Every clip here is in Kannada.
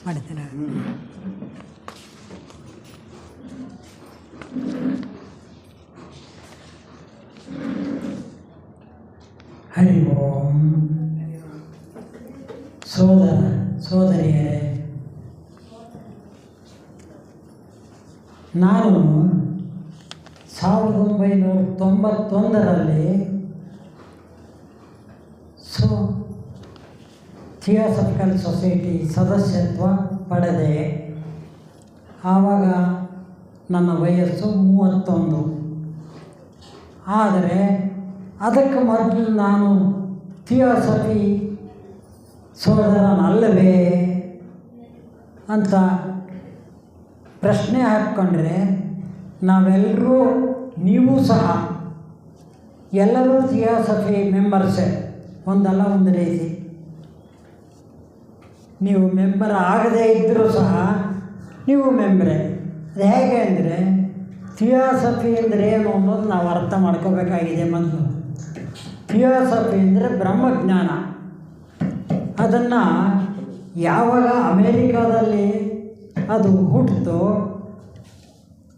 ಮಾಡ್ತೇನೆ. ಹರಿ ಓಂ. ಸೋದರ ಸೋದರಿಯರೇ, ನಾನು 1991ರಲ್ಲಿ ಥಿಯೋಸಫಿಕಲ್ ಸೊಸೈಟಿ ಸದಸ್ಯತ್ವ ಪಡೆದೆ. ಆವಾಗ ನನ್ನ ವಯಸ್ಸು 31. ಆದರೆ ಅದಕ್ಕೆ ಮೊದಲು ನಾನು ಥಿಯೋಸಫಿ ಸೋದರನಲ್ಲವೇ ಅಂತ ಪ್ರಶ್ನೆ ಹಾಕ್ಕೊಂಡ್ರೆ, ನಾವೆಲ್ಲರೂ, ನೀವು ಸಹ ಎಲ್ಲರೂ ಥಿಯೋಸಫಿ ಮೆಂಬರ್ಸೇ, ಒಂದಲ್ಲ ಒಂದು ರೀತಿ. ನೀವು ಮೆಂಬರ್ ಆಗದೇ ಇದ್ದರೂ ಸಹ ನೀವು ಮೆಂಬರೇ. ಅದು ಹೇಗೆ ಅಂದರೆ, ಥಿಯೋಸಫಿ ಅಂದರೆ ಏನು ಅನ್ನೋದು ನಾವು ಅರ್ಥ ಮಾಡ್ಕೋಬೇಕಾಗಿದೆ ಮೊದಲು. ಥಿಯೋಸಫಿ ಅಂದರೆ ಬ್ರಹ್ಮಜ್ಞಾನ. ಅದನ್ನು ಯಾವಾಗ ಅಮೇರಿಕಾದಲ್ಲಿ ಅದು ಹುಟ್ಟಿತು,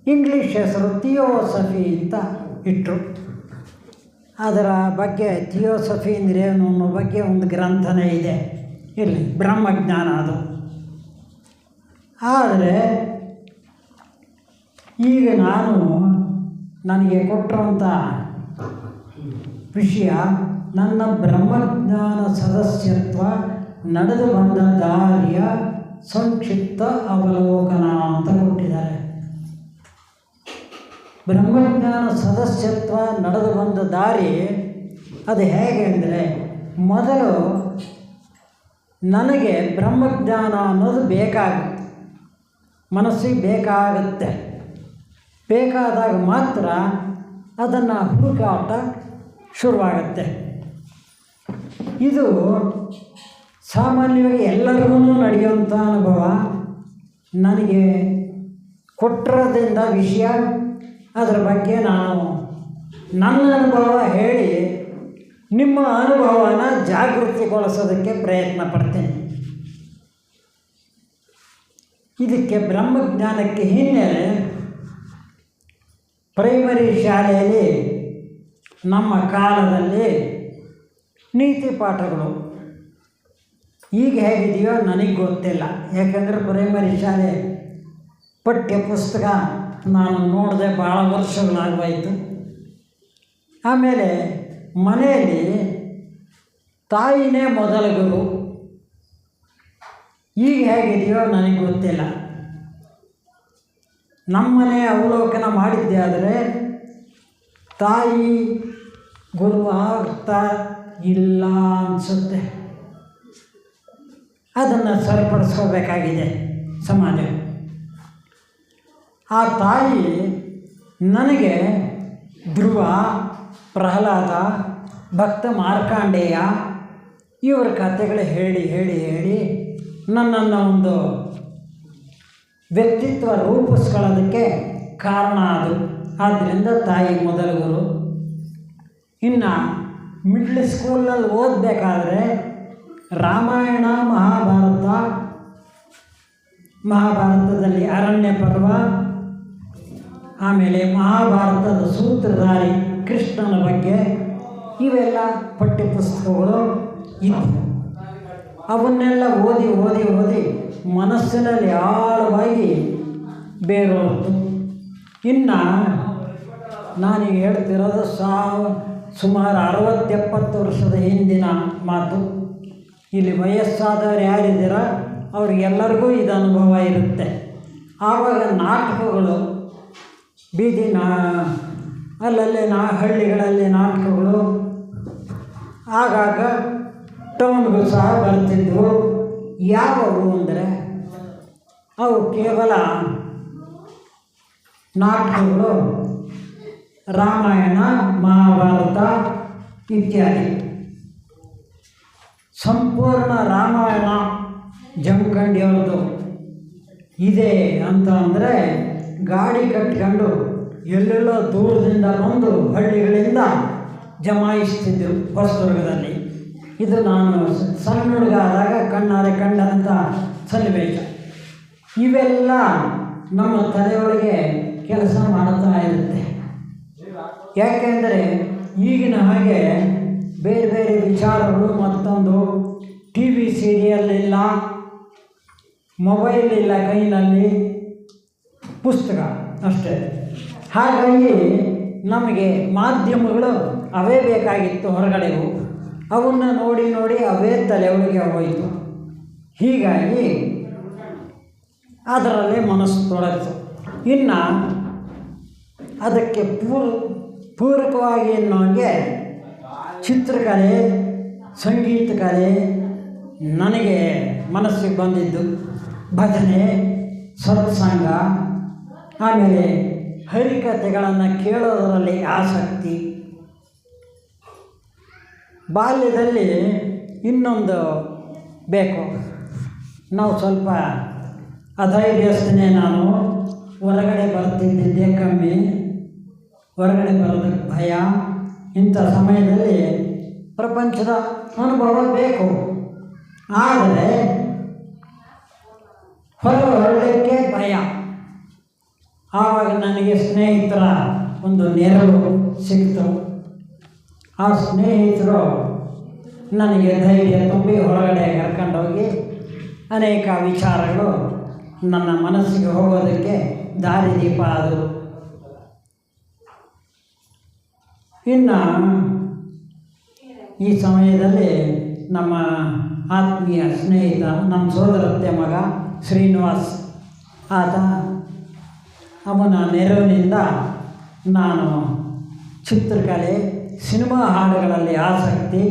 ಇಂಗ್ಲೀಷ್ ಹೆಸರು ಥಿಯೋಸಫಿ ಅಂತ ಇಟ್ಟರು. ಅದರ ಬಗ್ಗೆ ಥಿಯೋಸಫಿ ಅಂದರೆ ಏನು ಅನ್ನೋ ಬಗ್ಗೆ ಒಂದು ಗ್ರಂಥನೇ ಇದೆ. ಇರಲಿ, ಬ್ರಹ್ಮಜ್ಞಾನ ಅದು. ಆದರೆ ಈಗ ನನಗೆ ಕೊಟ್ಟಿರುವಂಥ ವಿಷಯ, ನನ್ನ ಬ್ರಹ್ಮಜ್ಞಾನ ಸದಸ್ಯತ್ವ ನಡೆದು ಬಂದ ದಾರಿಯ ಸಂಕ್ಷಿಪ್ತ ಅವಲೋಕನ ಅಂತ ಕೊಟ್ಟಿದ್ದಾರೆ. ಬ್ರಹ್ಮಜ್ಞಾನ ಸದಸ್ಯತ್ವ ನಡೆದು ಬಂದ ದಾರಿ ಅದು ಹೇಗೆ ಅಂದರೆ, ಮೊದಲು ನನಗೆ ಬ್ರಹ್ಮಜ್ಞಾನ ಅನ್ನೋದು ಮನಸ್ಸಿಗೆ ಬೇಕಾಗುತ್ತೆ. ಬೇಕಾದಾಗ ಮಾತ್ರ ಅದನ್ನು ಹುಡುಕಾಟ ಶುರುವಾಗುತ್ತೆ. ಇದು ಸಾಮಾನ್ಯವಾಗಿ ಎಲ್ಲರಿಗೂ ನಡೆಯುವಂಥ ಅನುಭವ. ನನಗೆ ಕೊಟ್ಟಿರೋದ್ರಿಂದ ವಿಷಯ, ಅದರ ಬಗ್ಗೆ ನಾನು ನನ್ನ ಅನುಭವ ಹೇಳಿ ನಿಮ್ಮ ಅನುಭವನ ಜಾಗೃತಿಗೊಳಿಸೋದಕ್ಕೆ ಪ್ರಯತ್ನ ಪಡ್ತೇನೆ. ಇದಕ್ಕೆ ಬ್ರಹ್ಮಜ್ಞಾನಕ್ಕೆ ಹಿನ್ನೆಲೆ, ಪ್ರೈಮರಿ ಶಾಲೆಯಲ್ಲಿ ನಮ್ಮ ಕಾಲದಲ್ಲಿ ನೀತಿ ಪಾಠಗಳು ಈಗ ಹೇಗಿದೆಯೋ ನನಗೆ ಗೊತ್ತಿಲ್ಲ. ಯಾಕೆಂದರೆ ಪ್ರೈಮರಿ ಶಾಲೆ ಪಠ್ಯ ಪುಸ್ತಕ ನಾನು ನೋಡದೆ ಭಾಳ ವರ್ಷಗಳಾಗೋಯಿತು. ಆಮೇಲೆ ಮನೆಯಲ್ಲಿ ತಾಯಿನೇ ಮೊದಲ ಗುರು. ಈಗ ಹೇಗಿದೆಯೋ ನನಗೆ ಗೊತ್ತಿಲ್ಲ. ನಮ್ಮನೆ ಅವಲೋಕನ ಮಾಡಿದ್ದೆ ಆದರೆ ತಾಯಿ ಗುರು ಆಗ್ತಾ ಇಲ್ಲ ಅನಿಸುತ್ತೆ. ಅದನ್ನು ಸರಿಪಡಿಸ್ಕೋಬೇಕಾಗಿದೆ ಸಮಾಜ. ಆ ತಾಯಿ ನನಗೆ ಧ್ರುವ, ಪ್ರಹ್ಲಾದ, ಭಕ್ತ ಮಾರ್ಕಾಂಡೇಯ ಇವರ ಕಥೆಗಳು ಹೇಳಿ ಹೇಳಿ ಹೇಳಿ ನನ್ನನ್ನು ಒಂದು ವ್ಯಕ್ತಿತ್ವ ರೂಪಿಸ್ಕೊಳ್ಳೋದಕ್ಕೆ ಕಾರಣ ಅದು. ಆದ್ದರಿಂದ ತಾಯಿ ಮೊದಲ ಗುರು. ಇನ್ನು ಮಿಡ್ಲ್ ಸ್ಕೂಲ್ನಲ್ಲಿ ಓದಬೇಕಾದ್ರೆ ರಾಮಾಯಣ, ಮಹಾಭಾರತದಲ್ಲಿ ಅರಣ್ಯ ಪರ್ವ, ಆಮೇಲೆ ಮಹಾಭಾರತದ ಸೂತ್ರಧಾರಿ ಕೃಷ್ಣನ ಬಗ್ಗೆ ಇವೆಲ್ಲ ಪಠ್ಯಪುಸ್ತಕಗಳು ಇದ್ದವು. ಅವನ್ನೆಲ್ಲ ಓದಿ ಓದಿ ಓದಿ ಮನಸ್ಸಿನಲ್ಲಿ ಆಳವಾಗಿ ಬೇರೋದು. ಇನ್ನು ನಾನೀಗ ಹೇಳ್ತಿರೋದು ಸುಮಾರು 60-70 ವರ್ಷದ ಹಿಂದಿನ ಮಾತು. ಇಲ್ಲಿ ವಯಸ್ಸಾದವರು ಯಾರಿದ್ದೀರ ಅವ್ರಿಗೆಲ್ಲರಿಗೂ ಇದು ಅನುಭವ ಇರುತ್ತೆ. ಆವಾಗ ನಾಟಕಗಳು, ಬೀದಿ ಅಲ್ಲಲ್ಲಿ ಹಳ್ಳಿಗಳಲ್ಲಿ ನಾಟಕಗಳು ಆಗಾಗ ಟೌನ್ಗೂ ಸಹ ಬರ್ತಿದ್ವು. ಯಾವುವು ಅಂದರೆ ಅವು ಕೇವಲ ನಾಟಕಗಳು, ರಾಮಾಯಣ, ಮಹಾಭಾರತ ಇತ್ಯಾದಿ. ಸಂಪೂರ್ಣ ರಾಮಾಯಣ ಜಮಖಂಡಿಯವ್ರದ್ದು ಇದೆ ಅಂತ ಅಂದರೆ ಗಾಡಿ ಕಟ್ಕೊಂಡು ಎಲ್ಲೆಲ್ಲೋ ದೂರದಿಂದ ಬಂದು ಹಳ್ಳಿಗಳಿಂದ ಜಮಾಯಿಸ್ತಿದ್ದರು ಹೊಸದುರ್ಗದಲ್ಲಿ. ಇದು ನಾನು ಸಣ್ಣ ಹುಡುಗ ಆದಾಗ ಕಣ್ಣಾರೆ ಕಂಡಂಥ ಸನ್ನಿವೇಶ. ಇವೆಲ್ಲ ನಮ್ಮ ತಲೆಯೊಳಗೆ ಕೆಲಸ ಮಾಡ್ತಾ ಇರುತ್ತೆ. ಯಾಕೆಂದರೆ ಈಗಿನ ಹಾಗೆ ಬೇರೆ ಬೇರೆ ವಿಚಾರಗಳು, ಮತ್ತೊಂದು ಟಿ ವಿ ಸೀರಿಯಲ್ ಇಲ್ಲ, ಮೊಬೈಲ್ ಇಲ್ಲ ಕೈನಲ್ಲಿ, ಪುಸ್ತಕ ಅಷ್ಟೇ. ಹಾಗಾಗಿ ನಮಗೆ ಮಾಧ್ಯಮಗಳು ಅವೇ ಬೇಕಾಗಿತ್ತು ಹೊರಗಡೆವು. ಅವನ್ನು ನೋಡಿ ನೋಡಿ ಅವೇ ತಲೆಯೊಳಗೆ ಹೋಯಿತು. ಹೀಗಾಗಿ ಅದರಲ್ಲೇ ಮನಸ್ಸು ತೊಡಗಿತು. ಇನ್ನು ಅದಕ್ಕೆ ಪೂರಕವಾಗಿ ಎನ್ನುವಂಗೆ ಚಿತ್ರಕಲೆ, ಸಂಗೀತ ಕಲೆ ನನಗೆ ಮನಸ್ಸಿಗೆ ಬಂದಿದ್ದು. ಭಜನೆ, ಸತ್ಸಂಗ, ಆಮೇಲೆ ಹರಿಕಥೆಗಳನ್ನು ಕೇಳೋದರಲ್ಲಿ ಆಸಕ್ತಿ. ಬಾಲ್ಯದಲ್ಲಿ ಇನ್ನೊಂದು ಬೇಕು, ನಾವು ಸ್ವಲ್ಪ ಅಧೈರ್ಯಸ್ಥನೇ. ನಾನು ಹೊರಗಡೆ ಬರ್ತಿದ್ದಿದ್ದೇ ಕಮ್ಮಿ, ಹೊರಗಡೆ ಬರೋದಕ್ಕೆ ಭಯ. ಇಂಥ ಸಮಯದಲ್ಲಿ ಪ್ರಪಂಚದ ಅನುಭವ ಬೇಕು, ಆದರೆ ಹೊರಡಲಿಕ್ಕೆ ಭಯ. ಆವಾಗ ನನಗೆ ಸ್ನೇಹಿತರ ಒಂದು ನೆರವು ಸಿಕ್ತು. ಆ ಸ್ನೇಹಿತರು ನನಗೆ ಧೈರ್ಯ ತುಂಬಿ ಹೊರಗಡೆ ಕರ್ಕೊಂಡೋಗಿ ಅನೇಕ ವಿಚಾರಗಳು ನನ್ನ ಮನಸ್ಸಿಗೆ ಹೋಗೋದಕ್ಕೆ ದಾರಿದೀಪ ಆದವು. ಇನ್ನು ಈ ಸಮಯದಲ್ಲಿ ನಮ್ಮ ಆತ್ಮೀಯ ಸ್ನೇಹಿತ, ನಮ್ಮ ಸೋದರತ್ತೆ ಮಗ ಶ್ರೀನಿವಾಸ್, ಅವನ ನೆರವಿನಿಂದ ನಾನು ಚಿತ್ರಕಲೆ, ಸಿನಿಮಾ ಹಾಡುಗಳಲ್ಲಿ ಆಸಕ್ತಿ,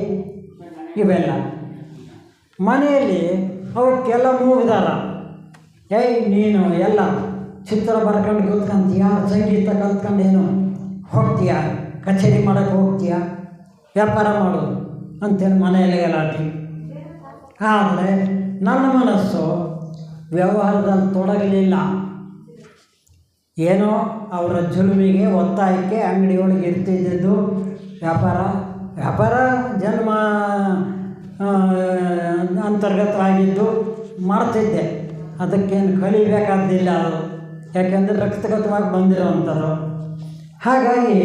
ಇವೆಲ್ಲ ಮನೆಯಲ್ಲಿ ಅವಕ್ಕೆಲ್ಲ ಮೂಗಿದಾರ. ನೀನು ಎಲ್ಲ ಚಿತ್ರ ಬರ್ಕೊಂಡು ಕೂತ್ಕೊಂತೀಯ, ಸಂಗೀತ ಕಲ್ತ್ಕೊಂಡೇನು ಹೋಗ್ತೀಯ, ಕಚೇರಿ ಮಾಡೋಕ್ಕೆ ಹೋಗ್ತೀಯ, ವ್ಯಾಪಾರ ಮಾಡು ಅಂತೇಳಿ ಮನೆಯಲ್ಲಿ ಗಲಾಟೆ. ಆದರೆ ನನ್ನ ಮನಸ್ಸು ವ್ಯವಹಾರದಲ್ಲಿ ತೊಡಗಲಿಲ್ಲ. ಏನೋ ಅವರ ಜುಲುಮಿಗೆ, ಒತ್ತಾಯಕ್ಕೆ ಅಂಗಡಿಯೊಳಗೆ ಇರ್ತಿದ್ದು. ವ್ಯಾಪಾರ ಜನ್ಮ ಅಂತರ್ಗತವಾಗಿದ್ದು ಮಾಡ್ತಿದ್ದೆ. ಅದಕ್ಕೇನು ಕಲಿಬೇಕಾದ್ದಿಲ್ಲ ಅದು, ಯಾಕೆಂದರೆ ರಕ್ತಗತವಾಗಿ ಬಂದಿರೋವಂಥದ್ದು. ಹಾಗಾಗಿ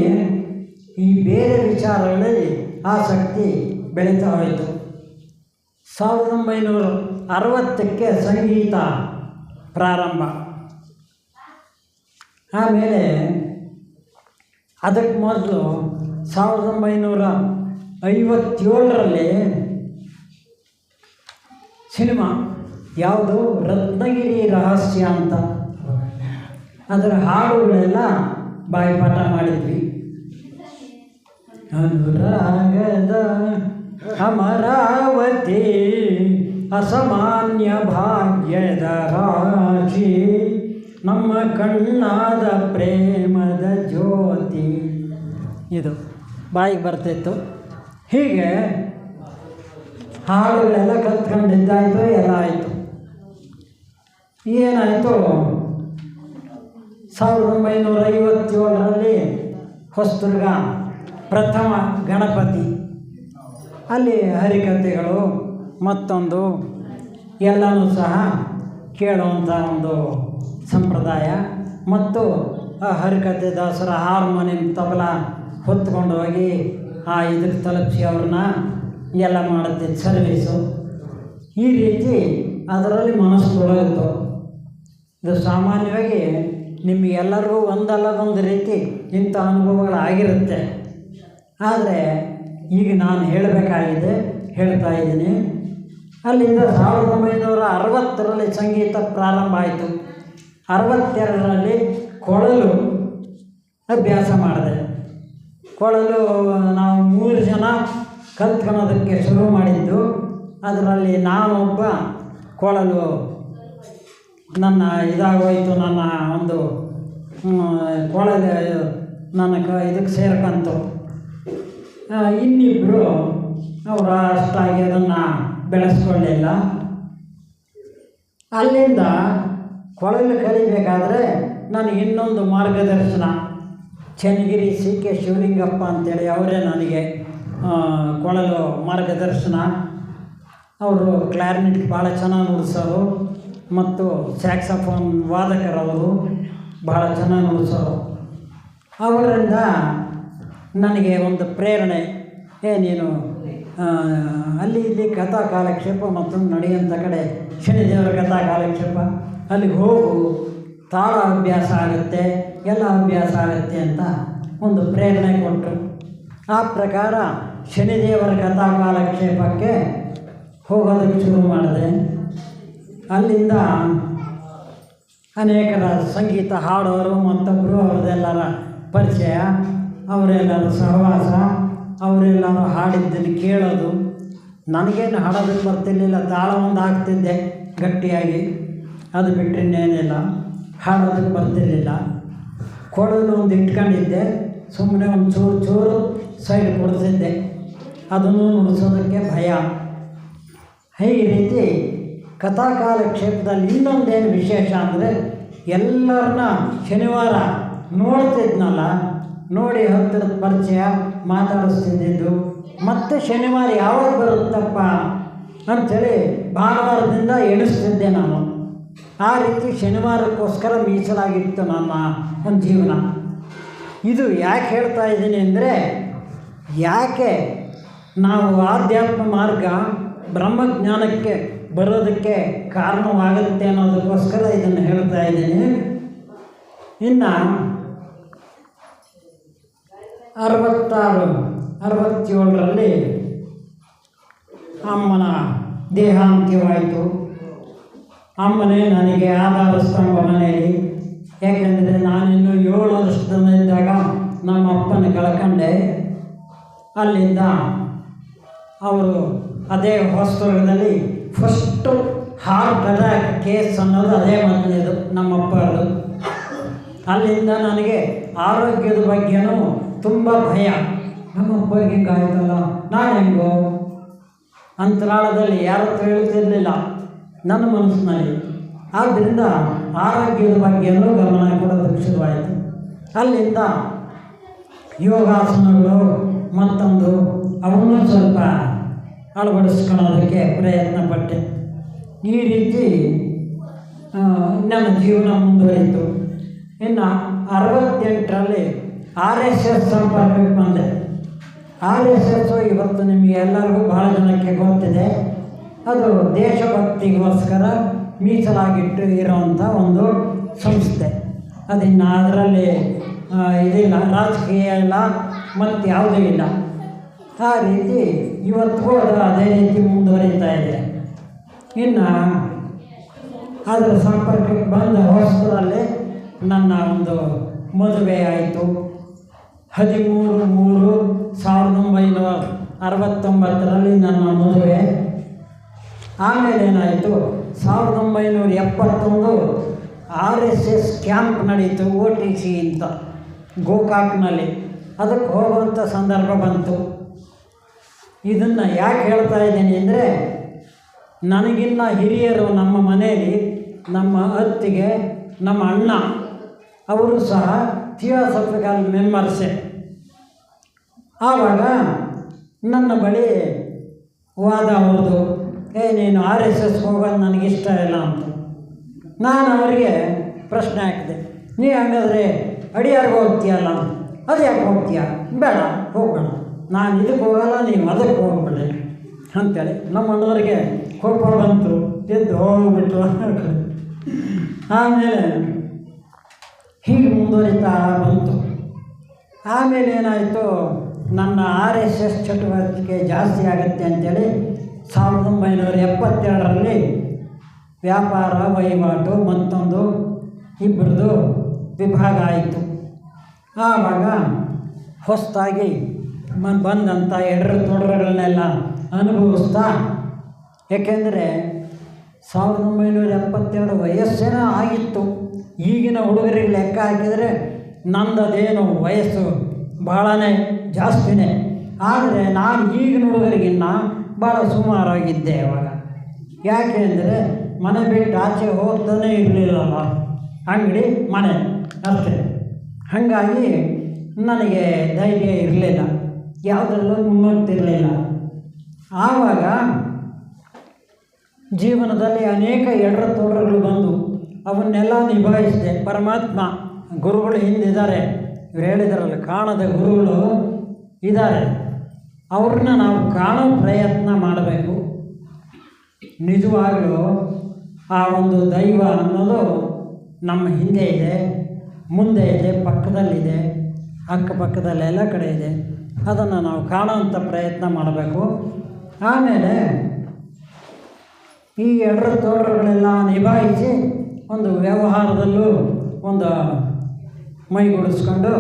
ಈ ಬೇರೆ ವಿಚಾರಗಳಲ್ಲಿ ಆಸಕ್ತಿ ಬೆಳೀತಾ ಹೋಯಿತು. 1960ಕ್ಕೆ ಸಂಗೀತ ಪ್ರಾರಂಭ. ಆಮೇಲೆ ಅದಕ್ಕೆ ಮೊದಲು 1957ರಲ್ಲಿ ಸಿನಿಮಾ ಯಾವುದು, ರತ್ನಗಿರಿ ರಹಸ್ಯ ಅಂತ, ಅದರ ಹಾಡುಗಳೆಲ್ಲ ಬಾಯಿಪಾಠ ಮಾಡಿದ್ವಿ. ಅನುರಾಗದ ಅಮರಾವತಿ, ಅಸಾಮಾನ್ಯ ಭಾಗ್ಯದ ರಾಶಿ, ನಮ್ಮ ಕಣ್ಣಾದ ಪ್ರೇಮದ ಜ್ಯೋತಿ, ಇದು ಬಾಯಿಗೆ ಬರ್ತಿತ್ತು. ಹೀಗೆ ಹಾಡುಗಳೆಲ್ಲ ಕಲ್ತ್ಕೊಂಡಿದ್ದಾಯಿತು, ಎಲ್ಲ ಆಯಿತು. ಏನಾಯಿತು, 1957ರಲ್ಲಿ ಹೊಸದುರ್ಗ ಪ್ರಥಮ ಗಣಪತಿ, ಅಲ್ಲಿ ಹರಿಕಥೆಗಳು ಮತ್ತೊಂದು ಎಲ್ಲನೂ ಸಹ ಕೇಳುವಂಥ ಒಂದು ಸಂಪ್ರದಾಯ. ಮತ್ತು ಆ ಹರಿಕಥೆ ದಾಸರ ಹಾರ್ಮೋನಿಯಂ, ತಬಲ ಹೊತ್ಕೊಂಡು ಹೋಗಿ ಇದಕ್ಕೆ ತಲುಪಿಸಿ ಅವ್ರನ್ನ ಎಲ್ಲ ಮಾಡುತ್ತಿದ್ದ ಸರ್ವೀಸು. ಈ ರೀತಿ ಅದರಲ್ಲಿ ಮನಸ್ಸು ತೊಡಗಿತು. ಇದು ಸಾಮಾನ್ಯವಾಗಿ ನಿಮಗೆಲ್ಲರಿಗೂ ಒಂದಲ್ಲ ಒಂದು ರೀತಿ ಇಂಥ ಅನುಭವಗಳಾಗಿರುತ್ತೆ. ಆದರೆ ಈಗ ನಾನು ಹೇಳಬೇಕಾಗಿದೆ, ಹೇಳ್ತಾ ಇದ್ದೀನಿ. ಅಲ್ಲಿಂದ 1960ರಲ್ಲಿ ಸಂಗೀತ ಪ್ರಾರಂಭ ಆಯಿತು. 62ರಲ್ಲಿ ಕೊಳಲು ಅಭ್ಯಾಸ ಮಾಡಿದೆ. ಕೊಳಲು ನಾವು 3 ಜನ ಕಲ್ತ್ಕೊಳ್ಳೋದಕ್ಕೆ ಶುರು ಮಾಡಿದ್ದು. ಅದರಲ್ಲಿ ನಾನೊಬ್ಬ ಕೊಳಲು ನನ್ನ ಇದಾಗೋಯಿತು, ನನ್ನ ಒಂದು ಕೊಳಲು ನನ್ನ ಇದಕ್ಕೆ ಸೇರ್ಕಂತು. ಇನ್ನಿಬ್ಬರು ಅವರು ಅಷ್ಟಾಗಿ ಅದನ್ನು ಬೆಳೆಸ್ಕೊಳ್ಳಿಲ್ಲ. ಅಲ್ಲಿಂದ ಕೊಳಲು ಕಲಿಬೇಕಾದ್ರೆ ನನಗೆ ಇನ್ನೊಂದು ಮಾರ್ಗದರ್ಶನ, ಚನ್ನಗಿರಿ CK ಶಿವಲಿಂಗಪ್ಪ ಅಂತೇಳಿ ಅವರೇ ನನಗೆ ಕೊಳಲು ಮಾರ್ಗದರ್ಶನ. ಅವರು ಕ್ಲಾರಿನೆಟ್ ಭಾಳ ಚೆನ್ನಾಗಿ ನುಡಿಸೋರು. ಮತ್ತು ಸ್ಯಾಕ್ಸಫೋನ್ ವಾದಕರವರು ಬಹಳ ಚೆನ್ನಾಗಿ ನುಡಿಸೋರು. ಅವರಿಂದ ನನಗೆ ಒಂದು ಪ್ರೇರಣೆ, ನೀನು ಅಲ್ಲಿ ಇಲ್ಲಿ ಕಥಾ ಕಾಲಕ್ಷೇಪ ಮತ್ತು ನಡೆಯುವಂಥ ಕಡೆ ಶನಿದೇವರ ಕಥಾ ಕಾಲಕ್ಷೇಪ ಅಲ್ಲಿಗೆ ಹೋಗು, ತಾಳ ಅಭ್ಯಾಸ ಆಗುತ್ತೆ, ಎಲ್ಲ ಅಭ್ಯಾಸ ಆಗುತ್ತೆ ಅಂತ ಒಂದು ಪ್ರೇರಣೆ ಕೊಟ್ಟರು. ಆ ಪ್ರಕಾರ ಶನಿದೇವರ ಕಥಾ ಕಾಲಕ್ಷೇಪಕ್ಕೆ ಹೋಗೋದಕ್ಕೆ ಶುರು ಮಾಡಿದೆ. ಅಲ್ಲಿಂದ ಅನೇಕರ ಸಂಗೀತ ಹಾಡೋರು ಮತ್ತೊಬ್ಬರು ಅವ್ರದ್ದೆಲ್ಲರ ಪರಿಚಯ, ಅವರೆಲ್ಲರ ಸಹವಾಸ, ಅವರೆಲ್ಲರೂ ಹಾಡಿದ್ದನ್ನು ಕೇಳೋದು. ನನಗೇನು ಹಾಡೋದಕ್ಕೆ ಬರ್ತಿರ್ಲಿಲ್ಲ, ತಾಳ ಒಂದು ಹಾಕ್ತಿದ್ದೆ ಗಟ್ಟಿಯಾಗಿ, ಅದು ಬಿಟ್ಟರೆ ಇನ್ನೇನಿಲ್ಲ. ಹಾಡೋದಕ್ಕೆ ಬರ್ತಿರಲಿಲ್ಲ. ಕೊಡಲು ಒಂದು ಇಟ್ಕೊಂಡಿದ್ದೆ, ಸುಮ್ಮನೆ ಒಂದು ಚೂರು ಚೂರು ಸೈಡ್ ಕೊಡ್ತಿದ್ದೆ, ಅದನ್ನು ನುಡಿಸೋದಕ್ಕೆ ಭಯ. ಈ ರೀತಿ ಕಥಾಕಾಲಕ್ಷೇಪದಲ್ಲಿ ಇನ್ನೊಂದೇನು ವಿಶೇಷ ಅಂದರೆ, ಎಲ್ಲರನ್ನ ಶನಿವಾರ ನೋಡ್ತಿದ್ನಲ್ಲ, ನೋಡಿ ಹತ್ತಿರದ ಪರಿಚಯ ಮಾತಾಡಿಸ್ತಿದ್ದಿದ್ದು. ಮತ್ತು ಶನಿವಾರ ಯಾವಾಗ ಬರುತ್ತಪ್ಪ ಅಂಥೇಳಿ ಭಾನುವಾರದಿಂದ ಎಣಿಸ್ತಿದ್ದೆ ನಾನು. ಆ ರೀತಿ ಶನಿವಾರಕ್ಕೋಸ್ಕರ ಮೀಸಲಾಗಿತ್ತು ನನ್ನ ಒಂದು ಜೀವನ. ಇದು ಯಾಕೆ ಹೇಳ್ತಾ ಇದ್ದೀನಿ ಅಂದರೆ, ಯಾಕೆ ನಾವು ಆಧ್ಯಾತ್ಮ ಮಾರ್ಗ ಬ್ರಹ್ಮಜ್ಞಾನಕ್ಕೆ ಬರೋದಕ್ಕೆ ಕಾರಣವಾಗುತ್ತೆ ಅನ್ನೋದಕ್ಕೋಸ್ಕರ ಇದನ್ನು ಹೇಳ್ತಾ ಇದ್ದೀನಿ. ಇನ್ನು 67ರಲ್ಲಿ ಅಮ್ಮನ ದೇಹಾಂತ್ಯವಾಯಿತು. ಅಮ್ಮನೇ ನನಗೆ ಆಧಾರ ಸ್ತಂಭ ಮನೆಯಲ್ಲಿ. ಯಾಕೆಂದರೆ ನಾನಿನ್ನು 7 ವರ್ಷದಲ್ಲಿದ್ದಾಗ ನಮ್ಮ ಅಪ್ಪನ ಕಳ್ಕೊಂಡೆ. ಅಲ್ಲಿಂದ ಅವರು ಅದೇ ಹೊಸದುರ್ಗದಲ್ಲಿ ಫಸ್ಟು ಹಾರ್ಟ್ ಅಟ್ಯಾಕ್ ಕೇಸ್ ಅನ್ನೋದು ಅದೇ ಮೊದಲಿದ್ದು ನಮ್ಮಪ್ಪದು. ಅಲ್ಲಿಂದ ನನಗೆ ಆರೋಗ್ಯದ ಬಗ್ಗೆನೂ ತುಂಬ ಭಯ. ನಮ್ಮಪ್ಪಗೆ ಹಿಂಗಾಯ್ತಲ್ಲ, ನಾನು ಹೆಂಗೋ ಅಂತರಾಳದಲ್ಲಿ ಯಾರ ಹತ್ರ ಹೇಳ್ತಿರಲಿಲ್ಲ ನನ್ನ ಮನಸ್ಸಿನಲ್ಲಿ. ಆದ್ದರಿಂದ ಆರೋಗ್ಯದ ಬಗ್ಗೆನೂ ಗಮನ ಕೊಡೋದಕ್ಕೆ ಶುರುವಾಯಿತು. ಅಲ್ಲಿಂದ ಯೋಗಾಸನಗಳು ಮತ್ತೊಂದು ಅವನ್ನೂ ಸ್ವಲ್ಪ ಅಳವಡಿಸ್ಕೊಳ್ಳೋದಕ್ಕೆ ಪ್ರಯತ್ನ ಪಟ್ಟೆ. ಈ ರೀತಿ ನನ್ನ ಜೀವನ ಮುಂದುವರಿಯಿತು. ಇನ್ನು 68ರಲ್ಲಿ RSS ಸಂಪರ್ಕಕ್ಕೆ ಬಂದೆ. RSS ಇವತ್ತು ನಿಮಗೆ ಎಲ್ಲರಿಗೂ ಭಾಳ ಜನಕ್ಕೆ ಗೊತ್ತಿದೆ. ಅದು ದೇಶಭಕ್ತಿಗೋಸ್ಕರ ಮೀಸಲಾಗಿಟ್ಟು ಇರೋವಂಥ ಒಂದು ಸಂಸ್ಥೆ. ಅದಿನ್ನು ಅದರಲ್ಲಿ ಇದಿಲ್ಲ, ರಾಜಕೀಯ ಇಲ್ಲ, ಮತ್ತು ಯಾವುದೂ ಇಲ್ಲ. ಆ ರೀತಿ ಇವತ್ತಿಗೂ ಅದು ಅದೇ ರೀತಿ ಮುಂದುವರಿತಾ ಇದೆ. ಇನ್ನು ಅದರ ಸಂಪರ್ಕಕ್ಕೆ ಬಂದ ಹೊಸದರಲ್ಲಿ ನನ್ನ ಒಂದು ಮದುವೆ ಆಯಿತು. 13/3/1969ರಲ್ಲಿ ನನ್ನ ಮದುವೆ. ಆಮೇಲೆ ಏನಾಯಿತು, 1971 RSS ಕ್ಯಾಂಪ್ ನಡೀತು, OTC ಅಂತ ಗೋಕಾಕ್ನಲ್ಲಿ. ಅದಕ್ಕೆ ಹೋಗುವಂಥ ಸಂದರ್ಭ ಬಂತು. ಇದನ್ನು ಯಾಕೆ ಹೇಳ್ತಾ ಇದ್ದೀನಿ ಅಂದರೆ, ನನಗಿನ್ನ ಹಿರಿಯರು ನಮ್ಮ ಮನೆಯಲ್ಲಿ, ನಮ್ಮ ಅತ್ತಿಗೆ, ನಮ್ಮ ಅಣ್ಣ, ಅವರು ಸಹ ಥಿಯೋಸಫಿಕಲ್ ಮೆಂಬರ್ಸೇ. ಆವಾಗ ನನ್ನ ಬಳಿ ವಾದ ಅವ್ರದ್ದು, ನೀನು RSS ಹೋಗೋದು ನನಗಿಷ್ಟ ಇಲ್ಲ ಅಂತ. ನಾನು ಅವರಿಗೆ ಪ್ರಶ್ನೆ ಹಾಕಿದೆ, ನೀ ಹಂಗಾದ್ರೆ ಅಡಿಯಾರ್ಗೆ ಹೋಗ್ತೀಯಲ್ಲ, ಅದು ಯಾಕೆ ಹೋಗ್ತೀಯ? ಬೇಡ, ಹೋಗೋಣ, ನಾನು ಇದಕ್ಕೆ ಹೋಗಲ್ಲ, ನೀವು ಅದಕ್ಕೆ ಹೋಗ್ಬೇಡಿ ಅಂಥೇಳಿ. ನಮ್ಮ ಅಣ್ಣವ್ರಿಗೆ ಕೋಪ ಬಂತು, ಎದ್ದು ಹೋಗ್ಬಿಟ್ಟು. ಆಮೇಲೆ ಹೀಗೆ ಮುಂದುವರಿತಾ ಬಂತು. ಆಮೇಲೆ ಏನಾಯಿತು, ನನ್ನ RSS ಚಟುವಟಿಕೆ ಜಾಸ್ತಿ ಆಗುತ್ತೆ ಅಂಥೇಳಿ 1972ರಲ್ಲಿ ವ್ಯಾಪಾರ ವಹಿವಾಟು ಮತ್ತೊಂದು ಇಬ್ಬರದು ವಿಭಾಗ ಆಯಿತು. ಆವಾಗ ಹೊಸದಾಗಿ ಬಂದಂಥ ಎಡರು ತೊಡರುಗಳನ್ನೆಲ್ಲ ಅನುಭವಿಸ್ತಾ, ಏಕೆಂದರೆ 1972 ವಯಸ್ಸೇನೋ ಆಗಿತ್ತು. ಈಗಿನ ಹುಡುಗರಿಗೆ ಲೆಕ್ಕ ಹಾಕಿದರೆ ನಂದದೇನು ವಯಸ್ಸು ಬಹಳನೇ ಜಾಸ್ತಿನೇ. ಆದರೆ ನಾನು ಈಗಿನ ಹುಡುಗರಿಗಿನ್ನ ಭಾಳ ಸುಮಾರಾಗಿದ್ದೆ ಅವಾಗ. ಯಾಕೆ ಅಂದರೆ ಮನೆ ಬಿಟ್ಟು ಆಚೆ ಹೋಗ್ತಾನೆ ಇರಲಿಲ್ಲಲ್ಲ, ಅಂಗಡಿ ಮನೆ ಅಷ್ಟೇ. ಹಾಗಾಗಿ ನನಗೆ ಧೈರ್ಯ ಇರಲಿಲ್ಲ, ಯಾವುದರಲ್ಲೂ ಮುನ್ನುಗ್ತಿರಲಿಲ್ಲ. ಆವಾಗ ಜೀವನದಲ್ಲಿ ಅನೇಕ ಎಡರು ಬಂದು ಅವನ್ನೆಲ್ಲ ನಿಭಾಯಿಸಿದೆ. ಪರಮಾತ್ಮ ಗುರುಗಳು ಹಿಂದಿದ್ದಾರೆ, ಇವ್ರು ಹೇಳಿದಾರಲ್ಲ ಕಾಣದ ಗುರುಗಳು ಇದ್ದಾರೆ, ಅವ್ರನ್ನ ನಾವು ಕಾಣೋ ಪ್ರಯತ್ನ ಮಾಡಬೇಕು. ನಿಜವಾಗಲೂ ಆ ಒಂದು ದೈವ ಅನ್ನೋದು ನಮ್ಮ ಹಿಂದೆ ಇದೆ, ಮುಂದೆ ಇದೆ, ಪಕ್ಕದಲ್ಲಿದೆ, ಅಕ್ಕಪಕ್ಕದಲ್ಲೆಲ್ಲ ಕಡೆ ಇದೆ. ಅದನ್ನು ನಾವು ಕಾಣೋವಂಥ ಪ್ರಯತ್ನ ಮಾಡಬೇಕು. ಆಮೇಲೆ ಈ ಎಡರುಗಳೆಲ್ಲ ನಿಭಾಯಿಸಿ ಒಂದು ವ್ಯವಹಾರದಲ್ಲೂ ಒಂದು ಮೈಗೂಡಿಸ್ಕೊಂಡು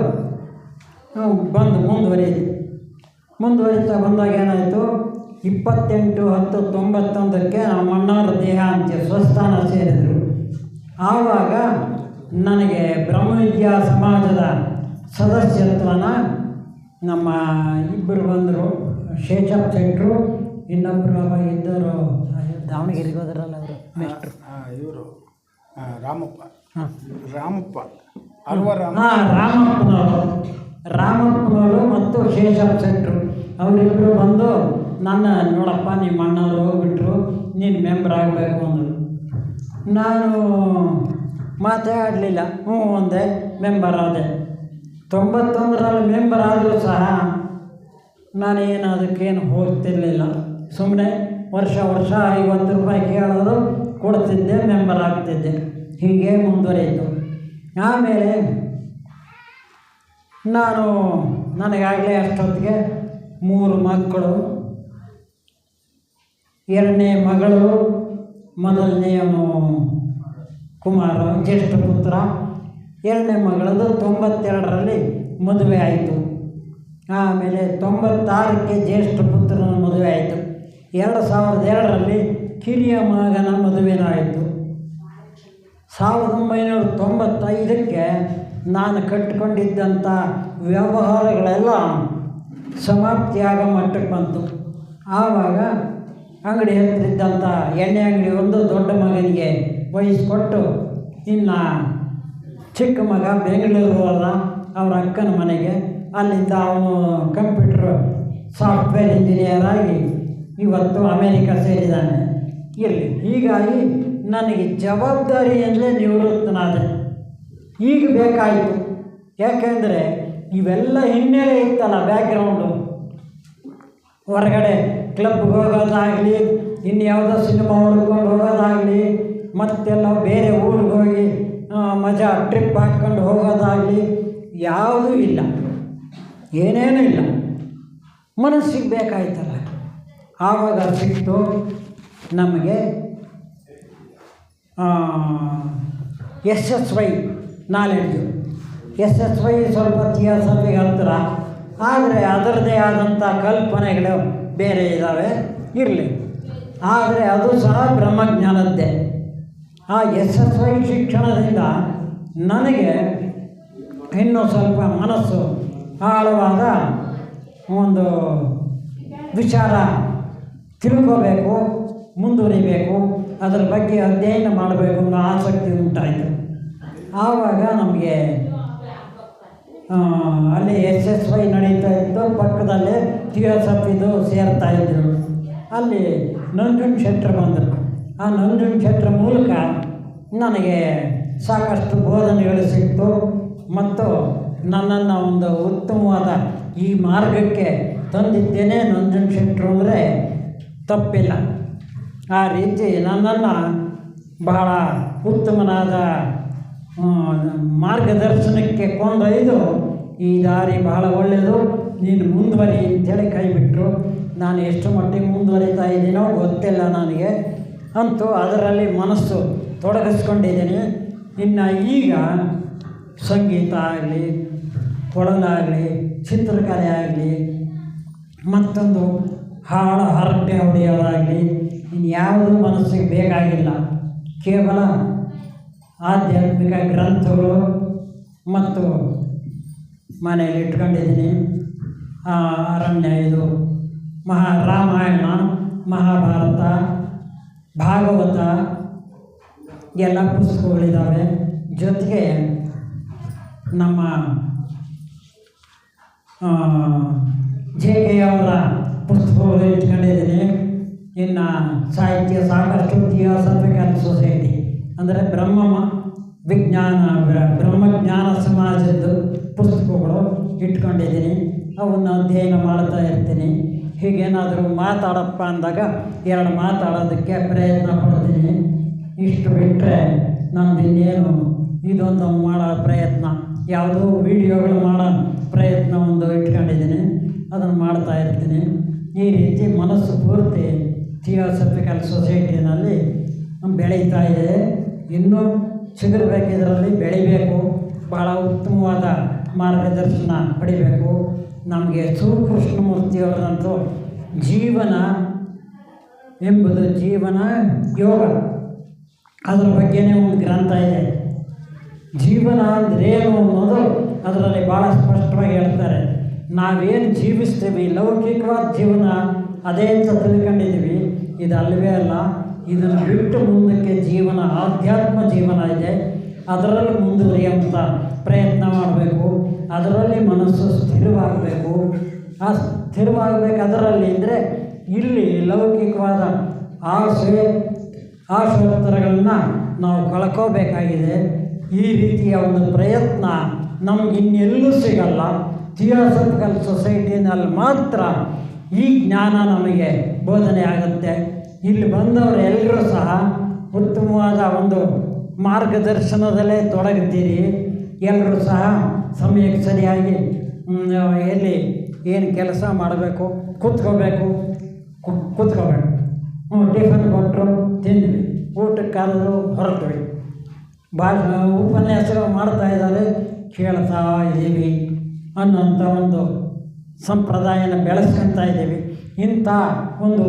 ಮುಂದುವರಿತಾ ಬಂದಾಗ ಏನಾಯಿತು, 28/10/91 ನಮ್ಮ ಅಣ್ಣವ್ರ ದೇಹ ಅಂತ ಸ್ವಸ್ಥಾನ ಸೇರಿದರು. ಆವಾಗ ನನಗೆ ಬ್ರಹ್ಮವಿದ್ಯಾ ಸಮಾಜದ ಸದಸ್ಯತ್ವನ ನಮ್ಮ ಇಬ್ಬರು ಬಂದರು, ಶೇಷಪ್ಪ ಶೆಟ್ಟರು, ಇನ್ನೊಬ್ಬರು ಇದ್ದರು ದಾವಣಗೆರೆಗೆ ಹೋದ್ರಲ್ಲ ಅವರು ಮೆಸ್ಟ್ರು, ಇವರು ರಾಮಪ್ಪ ರಾಮಪ್ಪನವರು ಮತ್ತು ಶೇಷಪ್ಪ ಶೆಟ್ಟರು ಅವರಿಬ್ಬರು ಬಂದು ನನ್ನ ನೋಡಪ್ಪ ನಿಮ್ಮ ಅಣ್ಣವರು ಹೋಗ್ಬಿಟ್ರು, ನೀನು ಮೆಂಬರ್ ಆಗಬೇಕು ಅಂದರು. ನಾನು ಮಾತೇ ಆಡಲಿಲ್ಲ, ಒಂದೇ ಮೆಂಬರ್ ಆದೆ. 91ರಲ್ಲಿ ಮೆಂಬರ್ ಆದರೂ ಸಹ ನಾನೇನು ಅದಕ್ಕೇನು ಹೋಗ್ತಿರಲಿಲ್ಲ. ಸುಮ್ಮನೆ ವರ್ಷ 50 ರೂಪಾಯಿ ಕೇಳೋದು, ಕೊಡ್ತಿದ್ದೆ, ಮೆಂಬರ್ ಆಗ್ತಿದ್ದೆ. ಹೀಗೆ ಮುಂದುವರಿಯಿತು. ಆಮೇಲೆ ನನಗಾಗಲೇ ಅಷ್ಟೊತ್ತಿಗೆ 3 ಮಕ್ಕಳು, 2ನೇ ಮಗಳು, ಮೊದಲನೆಯವನು ಕುಮಾರ ಜ್ಯೇಷ್ಠ ಪುತ್ರ, 2ನೇ ಮಗಳದು 92ರಲ್ಲಿ ಮದುವೆ ಆಯಿತು. ಆಮೇಲೆ 96ಕ್ಕೆ ಜ್ಯೇಷ್ಠ ಪುತ್ರನ ಮದುವೆ ಆಯಿತು. 2002ರಲ್ಲಿ ಕಿರಿಯ ಮಗನ ಮದುವೆನಾಯಿತು. 1995ಕ್ಕೆ ನಾನು ಕಟ್ಟಿಕೊಂಡಿದ್ದಂಥ ವ್ಯವಹಾರಗಳೆಲ್ಲ ಸಮಾಪ್ತಿಯಾಗೋ ಮಟ್ಟಕ್ಕೆ ಬಂತು. ಆವಾಗ ಅಂಗಡಿ ಹತ್ತಿರಿದ್ದಂಥ ಎಣ್ಣೆ ಅಂಗಡಿ ಒಂದು ದೊಡ್ಡ ಮಗನಿಗೆ ವಹಿಸ್ಕೊಟ್ಟು, ಇನ್ನು ಚಿಕ್ಕ ಮಗ ಬೆಂಗಳೂರು ಹೋದ ಅವ್ರ ಅಕ್ಕನ ಮನೆಗೆ. ಅಲ್ಲಿಂದ ಅವನು ಕಂಪ್ಯೂಟರ್ ಸಾಫ್ಟ್ವೇರ್ ಇಂಜಿನಿಯರ್ ಆಗಿ ಇವತ್ತು ಅಮೇರಿಕ ಸೇರಿದ್ದಾನೆ. ಇರಲಿ, ಹೀಗಾಗಿ ನನಗೆ ಜವಾಬ್ದಾರಿಯಲ್ಲೇ ನಿವೃತ್ತನಾದೆ. ಈಗ ಬೇಕಾಯಿತು, ಯಾಕೆಂದರೆ ಇವೆಲ್ಲ ಹಿನ್ನೆಲೆ ಇತ್ತಲ್ಲ, ಬ್ಯಾಕ್ಗ್ರೌಂಡು. ಹೊರಗಡೆ ಕ್ಲಬ್ಗೆ ಹೋಗೋದಾಗಲಿ, ಇನ್ಯಾವುದೋ ಸಿನಿಮಾ ಹುಡ್ಕೊಂಡು ಹೋಗೋದಾಗಲಿ, ಮತ್ತೆಲ್ಲ ಬೇರೆ ಊರಿಗೆ ಹೋಗಿ ಮಜಾ ಟ್ರಿಪ್ ಹಾಕ್ಕೊಂಡು ಹೋಗೋದಾಗಲಿ ಯಾವುದೂ ಇಲ್ಲ, ಏನೇನೂ ಇಲ್ಲ. ಮನಸ್ಸಿಗೆ ಬೇಕಾಯ್ತಲ್ಲ, ಆವಾಗ ಸಿಕ್ತು ನಮಗೆ SSY ನಾಲೆಡ್ಜು. SSY ಸ್ವಲ್ಪ ಥಿಯಾಸಫಿಗೆ ಹತ್ತಿರ, ಆದರೆ ಅದರದ್ದೇ ಆದಂಥ ಕಲ್ಪನೆಗಳು ಬೇರೆ ಇದ್ದಾವೆ, ಇರಲಿ. ಆದರೆ ಅದು ಸಹ ಬ್ರಹ್ಮಜ್ಞಾನದ್ದೇ. ಆ SSY ಶಿಕ್ಷಣದಿಂದ ನನಗೆ ಇನ್ನೂ ಸ್ವಲ್ಪ ಮನಸ್ಸು ಆಳವಾದ ಒಂದು ವಿಚಾರ ತಿಳ್ಕೋಬೇಕು, ಮುಂದುವರಿಬೇಕು, ಅದರ ಬಗ್ಗೆ ಅಧ್ಯಯನ ಮಾಡಬೇಕು ಅನ್ನೋ ಆಸಕ್ತಿ ಉಂಟಾಯಿತು. ಆವಾಗ ನಮಗೆ ಅಲ್ಲಿ SSY ನಡೀತಾ ಇತ್ತು, ಪಕ್ಕದಲ್ಲೇ ಥಿಯೋಸಫಿದು ಸೇರ್ತಾಯಿದ್ರು. ಅಲ್ಲಿ ನಂಜುಂಡ ಶೆಟ್ಟರು ಬಂದರು. ಆ ನಂಜುಂಡ ಶೆಟ್ಟರ ಮೂಲಕ ನನಗೆ ಸಾಕಷ್ಟು ಬೋಧನೆಗಳು ಸಿಕ್ತು ಮತ್ತು ನನ್ನನ್ನು ಒಂದು ಉತ್ತಮವಾದ ಈ ಮಾರ್ಗಕ್ಕೆ ತಂದಿದ್ದೇನೆ ನಂಜುಂಡ ಶೆಟ್ಟರು ಅಂದರೆ ತಪ್ಪಿಲ್ಲ. ಆ ರೀತಿ ನನ್ನನ್ನು ಬಹಳ ಉತ್ತಮನಾದ ಮಾರ್ಗದರ್ಶನಕ್ಕೆ ಕೊಂಡೊಯ್ದು, ಈ ದಾರಿ ಬಹಳ ಒಳ್ಳೆಯದು, ನೀನು ಮುಂದುವರಿ ಅಂತೇಳಿ ಕೈಬಿಟ್ಟರು. ನಾನು ಎಷ್ಟು ಮಟ್ಟಿಗೆ ಮುಂದುವರಿತಾ ಇದ್ದೀನೋ ಗೊತ್ತಿಲ್ಲ ನನಗೆ, ಅಂತೂ ಅದರಲ್ಲಿ ಮನಸ್ಸು ತೊಡಗಿಸ್ಕೊಂಡಿದ್ದೀನಿ. ಇನ್ನು ಈಗ ಸಂಗೀತ ಆಗಲಿ, ಕೊಳಲಾಗಲಿ, ಚಿತ್ರಕಲೆ ಆಗಲಿ, ಮತ್ತೊಂದು ಹರಟೆ ಹೊಡೆಯೋದಾಗಲಿ ಇನ್ಯಾವುದೂ ಮನಸ್ಸಿಗೆ ಬೇಕಾಗಿಲ್ಲ. ಕೇವಲ ಆಧ್ಯಾತ್ಮಿಕ ಗ್ರಂಥಗಳು ಮತ್ತು ಮನೆಯಲ್ಲಿ ಇಟ್ಕೊಂಡಿದ್ದೀನಿ. ಅರಣ್ಯ, ಇದು ರಾಮಾಯಣ, ಮಹಾಭಾರತ, ಭಾಗವತ ಎಲ್ಲ ಪುಸ್ತಕಗಳಿದ್ದಾವೆ. ಜೊತೆಗೆ ನಮ್ಮ JK ಅವರ ಪುಸ್ತಕಗಳು ಇಟ್ಕೊಂಡಿದ್ದೀನಿ. ಇನ್ನು ಸಾಹಿತ್ಯ ಸಾಕಷ್ಟು ಥಿಯಾಸಫಿಕಲ್ ಸೊಸೈಟಿ ಅಂದರೆ ಬ್ರಹ್ಮಜ್ಞಾನ ಸಮಾಜದ್ದು ಪುಸ್ತಕಗಳು ಇಟ್ಕೊಂಡಿದ್ದೀನಿ. ಅವನ್ನು ಅಧ್ಯಯನ ಮಾಡ್ತಾ ಇರ್ತೀನಿ. ಹೀಗೇನಾದರೂ ಮಾತಾಡಪ್ಪ ಅಂದಾಗ 2 ಮಾತಾಡೋದಕ್ಕೆ ಪ್ರಯತ್ನ ಪಡ್ತೀನಿ. ಇಷ್ಟು ಬಿಟ್ಟರೆ ನಮ್ದು ಇನ್ನೇನು ಇದೊಂದು ಮಾಡೋ ಪ್ರಯತ್ನ, ಯಾವುದೋ ವೀಡಿಯೋಗಳು ಮಾಡೋ ಪ್ರಯತ್ನ ಒಂದು ಇಟ್ಕೊಂಡಿದ್ದೀನಿ, ಅದನ್ನು ಮಾಡ್ತಾ ಇರ್ತೀನಿ. ಈ ರೀತಿ ಮನಸ್ಸು ಪೂರ್ತಿ ಥಿಯಾಸಫಿಕಲ್ ಸೊಸೈಟಿನಲ್ಲಿ ಬೆಳೀತಾ ಇದೆ. ಇನ್ನೂ ಚಿಗುರಬೇಕು, ಇದರಲ್ಲಿ ಬೆಳಿಬೇಕು, ಭಾಳ ಉತ್ತಮವಾದ ಮಾರ್ಗದರ್ಶನ ಪಡಿಬೇಕು. ನಮಗೆ ಕೃಷ್ಣಮೂರ್ತಿಯವರಂತೂ ಜೀವನ ಎಂಬುದು ಜೀವನ ಯೋಗ, ಅದರ ಬಗ್ಗೆನೇ ಒಂದು ಗ್ರಂಥ ಇದೆ. ಜೀವನ ಅಂದ್ರೇನು ಅನ್ನೋದು ಅದರಲ್ಲಿ ಭಾಳ ಸ್ಪಷ್ಟವಾಗಿ ಹೇಳ್ತಾರೆ. ನಾವೇನು ಜೀವಿಸ್ತೀವಿ ಲೌಕಿಕವಾದ ಜೀವನ ಅದೇ ಅಂತ ತಿಳ್ಕೊಂಡಿದ್ದೀವಿ, ಇದು ಅಲ್ಲವೇ ಅಲ್ಲ. ಇದನ್ನು ಬಿಟ್ಟು ಮುಂದಕ್ಕೆ ಜೀವನ ಆಧ್ಯಾತ್ಮ ಜೀವನ ಇದೆ, ಅದರಲ್ಲಿ ಮುಂದುವರಿಯುವಂಥ ಪ್ರಯತ್ನ ಮಾಡಬೇಕು. ಅದರಲ್ಲಿ ಮನಸ್ಸು ಸ್ಥಿರವಾಗಬೇಕು. ಆ ಸ್ಥಿರವಾಗಬೇಕು ಅದರಲ್ಲಿ ಅಂದರೆ ಇಲ್ಲಿ ಲೌಕಿಕವಾದ ಆಶೋತ್ತರಗಳನ್ನು ನಾವು ಕಳ್ಕೋಬೇಕಾಗಿದೆ. ಈ ರೀತಿಯ ಒಂದು ಪ್ರಯತ್ನ ನಮಗಿನ್ನೆಲ್ಲೂ ಸಿಗಲ್ಲ. ಥಿಯಾಸಫಿಕಲ್ ಸೊಸೈಟಿನಲ್ಲಿ ಮಾತ್ರ ಈ ಜ್ಞಾನ ನಮಗೆ ಬೋಧನೆ ಆಗುತ್ತೆ. ಇಲ್ಲಿ ಬಂದವರು ಎಲ್ಲರೂ ಸಹ ಉತ್ತಮವಾದ ಒಂದು ಮಾರ್ಗದರ್ಶನದಲ್ಲೇ ತೊಡಗುತ್ತೀರಿ. ಎಲ್ಲರೂ ಸಹ ಸಮಯಕ್ಕೆ ಸರಿಯಾಗಿ ಎಲ್ಲಿ ಏನು ಕೆಲಸ ಮಾಡಬೇಕು ಕೂತ್ಕೋಬೇಕು. ಟಿಫನ್ ಕೊಟ್ಟರು ತಿಂದ್ವಿ, ಊಟಕ್ಕಾದರೂ ಹೊರಟ್ವಿ. ಉಪನ್ಯಾಸಗಳು ಮಾಡ್ತಾ ಇದ್ದಾರೆ, ಕೇಳ್ತಾ ಇದ್ದೀವಿ ಅನ್ನೋಂಥ ಒಂದು ಸಂಪ್ರದಾಯನ ಬೆಳೆಸ್ಕೊಳ್ತಾ ಇದ್ದೀವಿ. ಇಂಥ ಒಂದು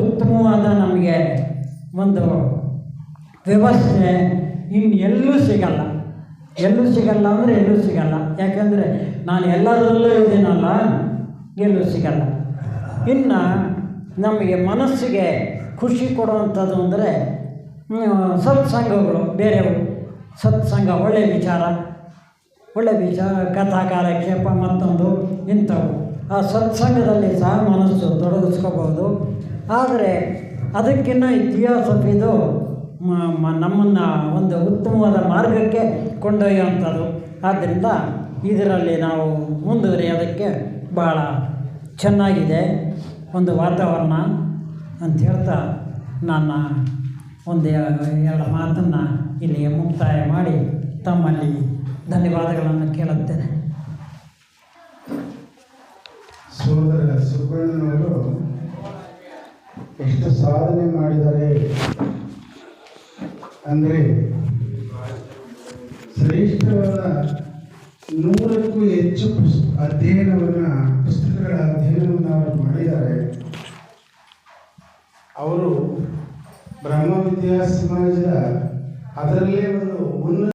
ಉತ್ತಮವಾದ ನಮಗೆ ಒಂದು ವ್ಯವಸ್ಥೆ ಎಲ್ಲೂ ಸಿಗಲ್ಲ ಅಂದರೆ ಎಲ್ಲೂ ಸಿಗಲ್ಲ. ಯಾಕೆಂದರೆ ನಾನು ಎಲ್ಲದರಲ್ಲೂ ಇದ್ದೀನಲ್ಲ, ಎಲ್ಲೂ ಸಿಗಲ್ಲ. ಇನ್ನು ನಮಗೆ ಮನಸ್ಸಿಗೆ ಖುಷಿ ಕೊಡುವಂಥದ್ದು ಅಂದರೆ ಸತ್ಸಂಗಗಳು, ಬೇರೆಯವು ಸತ್ಸಂಗ, ಒಳ್ಳೆಯ ವಿಚಾರ, ಕಥಾ ಕಾಲಕ್ಷೇಪ ಮತ್ತೊಂದು ಇಂಥವು. ಆ ಸತ್ಸಂಗದಲ್ಲಿ ಸಹ ಮನಸ್ಸು ತೊಡಗಿಸ್ಕೋಬೋದು. ಆದರೆ ಅದಕ್ಕಿಂತ ಈ ಥಿಯಾಸಫಿದು ನಮ್ಮನ್ನು ಒಂದು ಉತ್ತಮವಾದ ಮಾರ್ಗಕ್ಕೆ ಕೊಂಡೊಯ್ಯುವಂಥದ್ದು. ಆದ್ದರಿಂದ ಇದರಲ್ಲಿ ನಾವು ಮುಂದುವರಿಯೋದಕ್ಕೆ ಭಾಳ ಚೆನ್ನಾಗಿದೆ ಒಂದು ವಾತಾವರಣ ಅಂತ ಹೇಳ್ತಾ ನನ್ನ ಒಂದು 2 ಮಾತನ್ನು ಇಲ್ಲಿಗೆ ಮುಕ್ತಾಯ ಮಾಡಿ ತಮ್ಮಲ್ಲಿ ಧನ್ಯವಾದಗಳನ್ನು ಕೇಳುತ್ತೇನೆ. ಸೋದರ ಸುಬ್ಬಣ್ಣನವರು ಎಷ್ಟು ಸಾಧನೆ ಮಾಡಿದ್ದಾರೆ ಅಂದರೆ ಶ್ರೇಷ್ಠವಾದ 100ಕ್ಕೂ ಹೆಚ್ಚು ಪುಸ್ತಕಗಳ ಅಧ್ಯಯನವನ್ನು ಅವರು ಮಾಡಿದ್ದಾರೆ. ಅವರು ಬ್ರಹ್ಮ ವಿದ್ಯಾ ಸಮಾಜದ ಅದರಲ್ಲೇ ಒಂದು